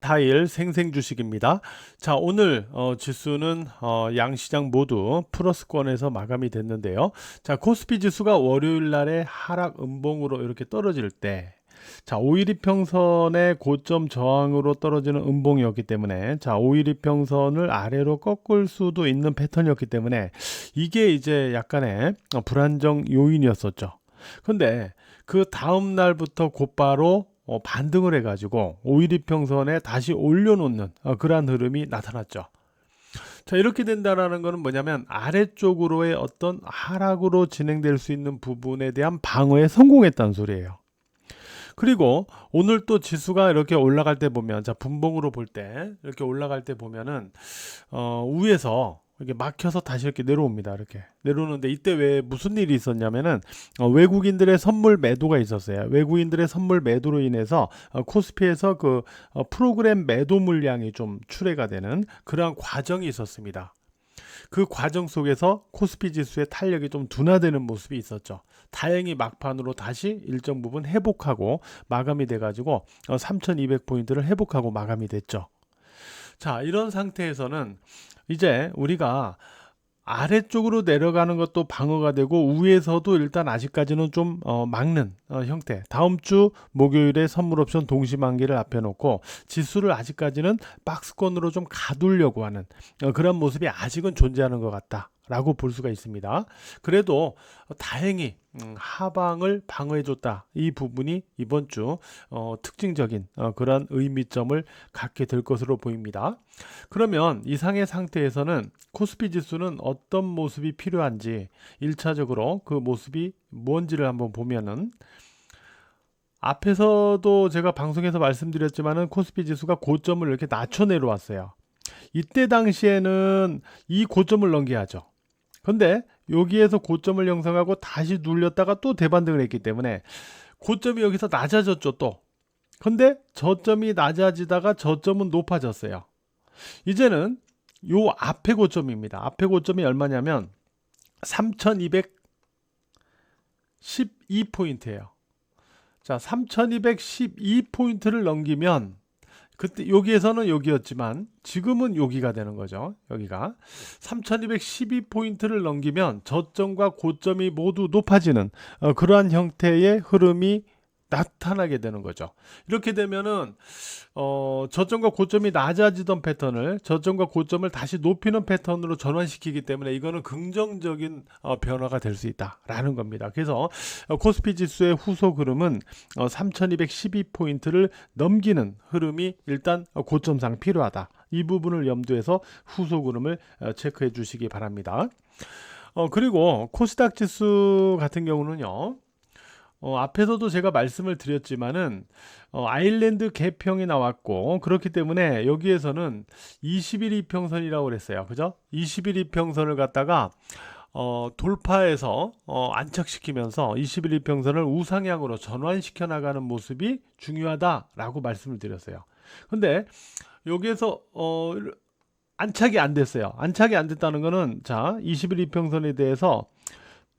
4일 생생 주식입니다. 자, 오늘 지수는 양시장 모두 플러스권에서 마감이 됐는데요. 자, 코스피 지수가 월요일 날에 하락 음봉으로 이렇게 떨어질 때, 자, 5일 이평선의 고점 저항으로 떨어지는 음봉이었기 때문에, 자, 5일 이평선을 아래로 꺾을 수도 있는 패턴이었기 때문에 이게 이제 약간의 불안정 요인이었었죠. 근데 그 다음 날부터 곧바로 반등을 해가지고 5일 이평선에 다시 올려놓는 그러한 흐름이 나타났죠. 자, 이렇게 된다라는 것은 뭐냐면 아래쪽으로의 어떤 하락으로 진행될 수 있는 부분에 대한 방어에 성공했다는 소리예요. 그리고 오늘 또 지수가 이렇게 올라갈 때 보면, 자, 분봉으로 볼 때 이렇게 올라갈 때 보면은 위에서 이렇게 막혀서 다시 이렇게 내려옵니다. 이렇게 내려오는데 이때 왜 무슨 일이 있었냐면은 외국인들의 선물 매도가 있었어요. 외국인들의 선물 매도로 인해서 코스피에서 그 프로그램 매도 물량이 좀 출회가 되는 그러한 과정이 있었습니다. 그 과정 속에서 코스피 지수의 탄력이 좀 둔화되는 모습이 있었죠. 다행히 막판으로 다시 일정 부분 회복하고 마감이 돼가지고 3200포인트를 회복하고 마감이 됐죠. 자, 이런 상태에서는 이제 우리가 아래쪽으로 내려가는 것도 방어가 되고 위에서도 일단 아직까지는 좀 막는 형태. 다음 주 목요일에 선물 옵션 동시만기를 앞에 놓고 지수를 아직까지는 박스권으로 좀 가두려고 하는 그런 모습이 아직은 존재하는 것 같다 라고 볼 수가 있습니다. 그래도 다행히 하방을 방어해줬다. 이 부분이 이번 주 특징적인 그런 의미점을 갖게 될 것으로 보입니다. 그러면 이상의 상태에서는 코스피 지수는 어떤 모습이 필요한지 1차적으로 그 모습이 뭔지를 한번 보면은, 앞에서도 제가 방송에서 말씀드렸지만은 코스피 지수가 고점을 이렇게 낮춰 내려왔어요. 이때 당시에는 이 고점을 넘겨야죠. 근데 여기에서 고점을 형성하고 다시 눌렸다가 또 대반등을 했기 때문에 고점이 여기서 낮아졌죠 또. 근데 저점이 낮아지다가 저점은 높아졌어요. 이제는 요 앞에 고점입니다. 앞에 고점이 얼마냐면 3212포인트예요. 자, 3212포인트를 넘기면 그때 여기에서는 여기였지만 지금은 여기가 되는 거죠. 여기가 3212포인트를 넘기면 저점과 고점이 모두 높아지는 그러한 형태의 흐름이 나타나게 되는 거죠. 이렇게 되면은 저점과 고점이 낮아지던 패턴을 저점과 고점을 다시 높이는 패턴으로 전환시키기 때문에 이거는 긍정적인 변화가 될 수 있다라는 겁니다. 그래서 코스피 지수의 후속 흐름은 3212포인트를 넘기는 흐름이 일단 고점상 필요하다. 이 부분을 염두해서 후속 흐름을 체크해 주시기 바랍니다. 그리고 코스닥 지수 같은 경우는요. 앞에서도 제가 말씀을 드렸지만은 아일랜드 개평이 나왔고, 그렇기 때문에 여기에서는 20일 이평선이라고 그랬어요. 그죠? 20일 이평선을 갖다가 돌파해서 안착시키면서 21일 이평선을 우상향으로 전환시켜 나가는 모습이 중요하다라고 말씀을 드렸어요. 근데 여기에서 안착이 안 됐어요. 안착이 안 됐다는 거는, 자, 21일 이평선에 대해서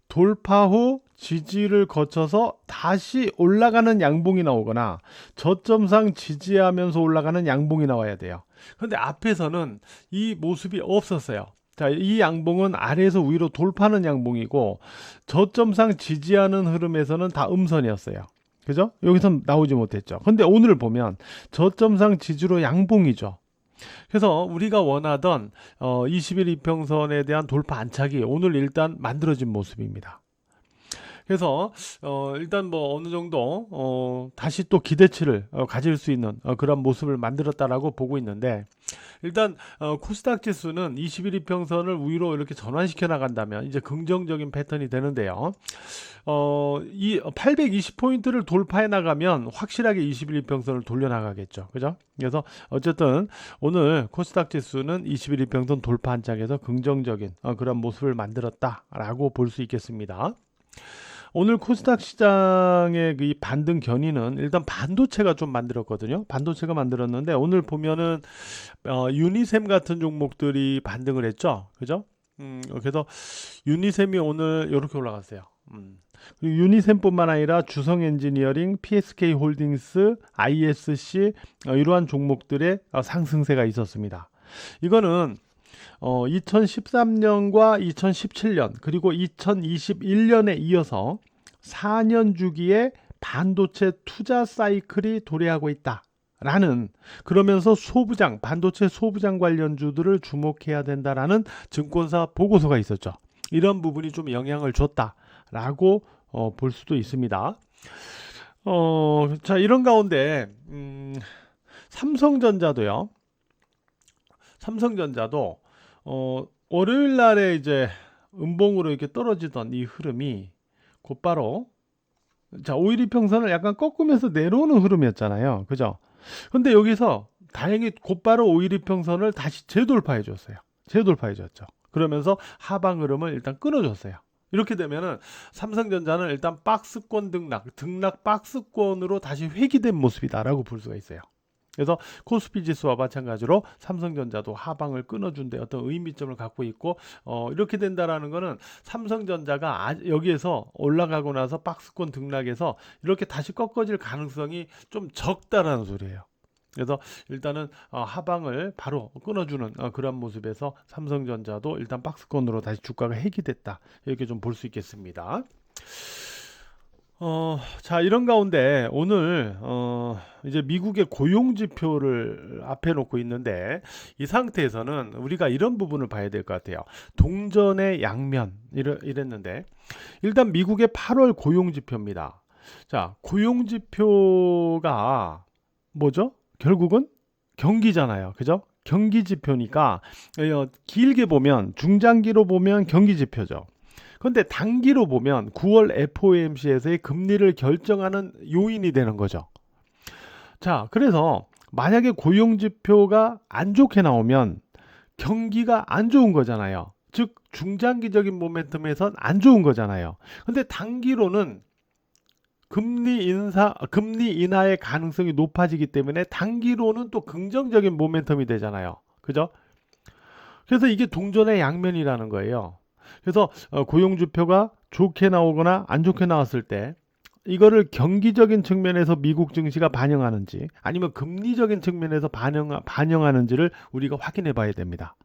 돌파 후 지지를 거쳐서 다시 올라가는 양봉이 나오거나 저점상 지지하면서 올라가는 양봉이 나와야 돼요. 그런데 앞에서는 이 모습이 없었어요. 자, 이 양봉은 아래에서 위로 돌파하는 양봉이고 저점상 지지하는 흐름에서는 다 음선이었어요. 그죠? 여기서 나오지 못했죠. 근데 오늘 보면 저점상 지지로 양봉이죠. 그래서 우리가 원하던 20일 이평선에 대한 돌파 안착이 오늘 일단 만들어진 모습입니다. 그래서 일단 뭐 어느 정도 다시 또 기대치를 가질 수 있는 그런 모습을 만들었다라고 보고 있는데, 일단 코스닥 지수는 21일 이평선을 위로 이렇게 전환시켜 나간다면 이제 긍정적인 패턴이 되는데요. 이 820포인트를 돌파해 나가면 확실하게 21일 이평선을 돌려나가겠죠. 그죠? 그래서 어쨌든 오늘 코스닥 지수는 21일 이평선 돌파 한짝에서 긍정적인 그런 모습을 만들었다라고 볼 수 있겠습니다. 오늘 코스닥 시장의 이 반등 견인은 일단 반도체가 좀 만들었거든요. 반도체가 만들었는데 오늘 보면은 유니셈 같은 종목들이 반등을 했죠. 그죠? 그래서 유니셈이 오늘 이렇게 올라갔어요. 그리고 유니셈뿐만 아니라 주성 엔지니어링, PSK 홀딩스, ISC 이러한 종목들의 상승세가 있었습니다. 이거는 2013년과 2017년 그리고 2021년에 이어서 4년 주기의 반도체 투자 사이클이 도래하고 있다. 라는, 그러면서 반도체 소부장 관련주들을 주목해야 된다라는 증권사 보고서가 있었죠. 이런 부분이 좀 영향을 줬다라고 볼 수도 있습니다. 자, 이런 가운데 삼성전자도 월요일 날에 이제 음봉으로 이렇게 떨어지던 이 흐름이 곧바로, 자, 5일 이평선을 약간 꺾으면서 내려오는 흐름이었잖아요. 그죠? 근데 여기서 다행히 곧바로 5일 이평선을 다시 재돌파해 줬어요. 재돌파해 줬죠. 그러면서 하방 흐름을 일단 끊어줬어요. 이렇게 되면은 삼성전자는 일단 박스권 등락 박스권으로 다시 회귀된 모습이다라고 볼 수가 있어요. 그래서 코스피 지수와 마찬가지로 삼성전자도 하방을 끊어준 데 어떤 의미점을 갖고 있고, 이렇게 된다라는 거는 삼성전자가 여기에서 올라가고 나서 박스권 등락해서 이렇게 다시 꺾어질 가능성이 좀 적다라는 소리예요. 그래서 일단은 하방을 바로 끊어주는 그런 모습에서 삼성전자도 일단 박스권으로 다시 주가가 회귀됐다, 이렇게 좀 볼 수 있겠습니다. 자, 이런 가운데 오늘 이제 미국의 고용 지표를 앞에 놓고 있는데, 이 상태에서는 우리가 이런 부분을 봐야 될 것 같아요. 동전의 양면 이랬는데, 일단 미국의 8월 고용 지표입니다. 자, 고용 지표가 뭐죠? 결국은 경기잖아요. 그죠? 경기 지표니까 길게 보면, 중장기로 보면 경기 지표죠. 그런데 단기로 보면 9월 FOMC에서의 금리를 결정하는 요인이 되는 거죠. 자, 그래서 만약에 고용지표가 안 좋게 나오면 경기가 안 좋은 거잖아요. 즉 중장기적인 모멘텀에선 안 좋은 거잖아요. 근데 단기로는 금리 인하의 가능성이 높아지기 때문에 단기로는 또 긍정적인 모멘텀이 되잖아요. 그죠? 그래서 이게 동전의 양면이라는 거예요. 그래서 고용지표가 좋게 나오거나 안 좋게 나왔을 때 이거를 경기적인 측면에서 미국 증시가 반영하는지, 아니면 금리적인 측면에서 반영하는지를 우리가 확인해 봐야 됩니다.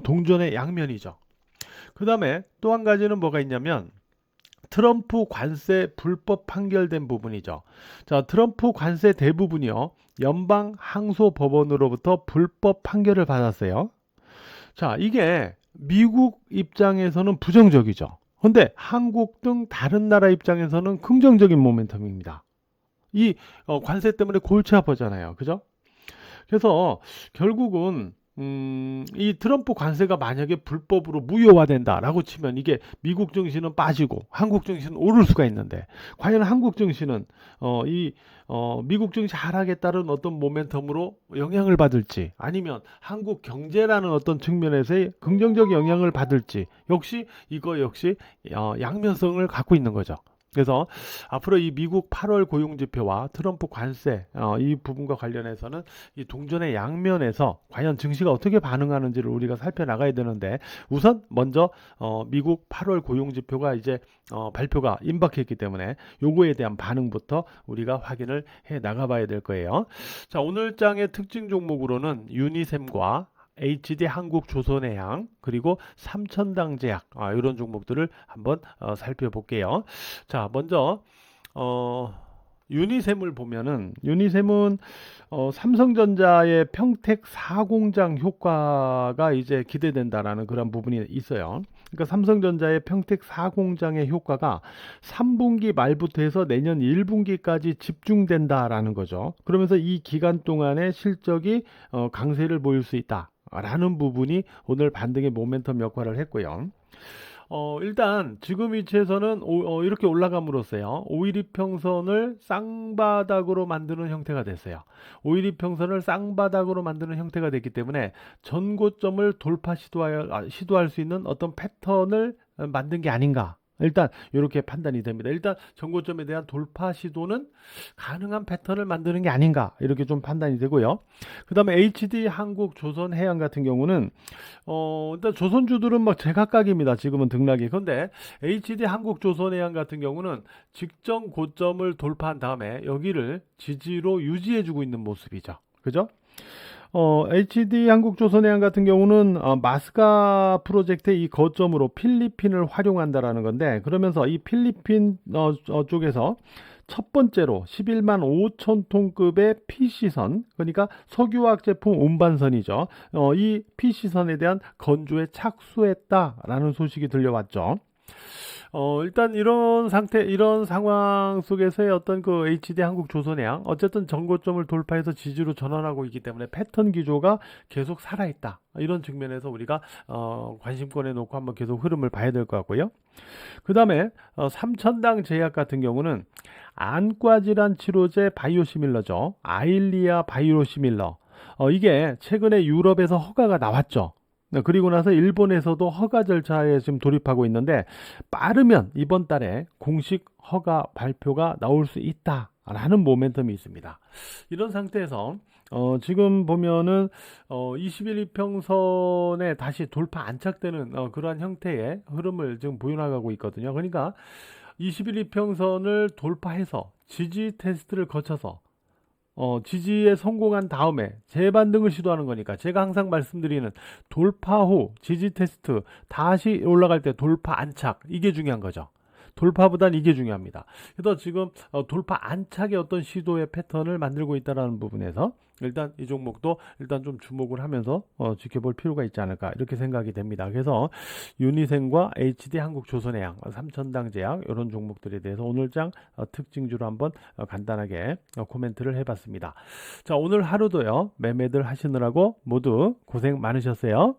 동전의 양면이죠. 그 다음에 또 한 가지는 뭐가 있냐면, 트럼프 관세 불법 판결된 부분이죠. 자, 트럼프 관세 대부분이요, 연방 항소법원으로부터 불법 판결을 받았어요. 자, 이게 미국 입장에서는 부정적이죠. 근데 한국 등 다른 나라 입장에서는 긍정적인 모멘텀입니다. 이 관세 때문에 골치 아파잖아요. 그죠? 그래서 결국은 이 트럼프 관세가 만약에 불법으로 무효화된다라고 치면 이게 미국 증시는 빠지고 한국 증시는 오를 수가 있는데, 과연 한국 증시는 미국 증시 하락에 따른 어떤 모멘텀으로 영향을 받을지, 아니면 한국 경제라는 어떤 측면에서의 긍정적 영향을 받을지, 이거 역시 양면성을 갖고 있는 거죠. 그래서 앞으로 이 미국 8월 고용지표와 트럼프 관세 이 부분과 관련해서는 이 동전의 양면에서 과연 증시가 어떻게 반응하는지를 우리가 살펴나가야 되는데, 우선 먼저 미국 8월 고용지표가 이제 발표가 임박했기 때문에 요거에 대한 반응부터 우리가 확인을 해 나가봐야 될 거예요. 자, 오늘 장의 특징 종목으로는 유니셈과 HD 한국조선해양, 그리고 삼천당제약, 이런 종목들을 한번 살펴볼게요. 자, 먼저 유니셈을 보면은, 유니셈은 삼성전자의 평택 4공장 효과가 이제 기대된다라는 그런 부분이 있어요. 그러니까 삼성전자의 평택 4공장의 효과가 3분기 말부터 해서 내년 1분기까지 집중된다라는 거죠. 그러면서 이 기간 동안에 실적이 강세를 보일 수 있다 라는 부분이 오늘 반등의 모멘텀 역할을 했고요. 일단 지금 위치에서는 이렇게 올라감으로써요, 5일 이평선을 쌍바닥으로 만드는 형태가 됐어요. 5일 이평선을 쌍바닥으로 만드는 형태가 됐기 때문에 전고점을 돌파 시도할 수 있는 어떤 패턴을 만든 게 아닌가, 일단 이렇게 판단이 됩니다. 일단 전고점에 대한 돌파 시도는 가능한 패턴을 만드는 게 아닌가 이렇게 좀 판단이 되고요. 그 다음에 HD 한국 조선해양 같은 경우는 일단 조선주들은 막 제각각입니다. 지금은 등락이. 그런데 HD 한국 조선해양 같은 경우는 직전 고점을 돌파한 다음에 여기를 지지로 유지해주고 있는 모습이죠. 그죠? HD 한국조선해양 같은 경우는 마스가 프로젝트의 이 거점으로 필리핀을 활용한다라는 건데, 그러면서 이 필리핀 쪽에서 첫 번째로 11만 5천 톤급의 PC선, 그러니까 석유화학 제품 운반선이죠. 이 PC선에 대한 건조에 착수했다라는 소식이 들려왔죠. 일단 이런 상태, 이런 상황 속에서의 어떤 그 HD 한국 조선해양, 어쨌든 전고점을 돌파해서 지지로 전환하고 있기 때문에 패턴 기조가 계속 살아있다. 이런 측면에서 우리가 관심권에 놓고 한번 계속 흐름을 봐야 될 것 같고요. 그 다음에 삼천당 제약 같은 경우는 안과 질환 치료제 바이오시밀러죠. 아일리아 바이오시밀러. 이게 최근에 유럽에서 허가가 나왔죠. 네, 그리고 나서 일본에서도 허가 절차에 지금 돌입하고 있는데, 빠르면 이번 달에 공식 허가 발표가 나올 수 있다라는 모멘텀이 있습니다. 이런 상태에서 지금 보면은 21 이평선에 다시 돌파 안착되는 그러한 형태의 흐름을 지금 보여나가고 있거든요. 그러니까 21 이평선을 돌파해서 지지 테스트를 거쳐서 지지에 성공한 다음에 재반등을 시도하는 거니까, 제가 항상 말씀드리는 돌파 후 지지 테스트 다시 올라갈 때 돌파 안착, 이게 중요한 거죠. 돌파보단 이게 중요합니다. 그래서 지금 돌파 안착의 어떤 시도의 패턴을 만들고 있다는 부분에서 일단 이 종목도 일단 좀 주목을 하면서 지켜볼 필요가 있지 않을까 이렇게 생각이 됩니다. 그래서 유니생과 HD 한국조선해양, 삼천당제약 이런 종목들에 대해서 오늘장 특징주로 한번 간단하게 코멘트를 해봤습니다. 자, 오늘 하루도요 매매들 하시느라고 모두 고생 많으셨어요.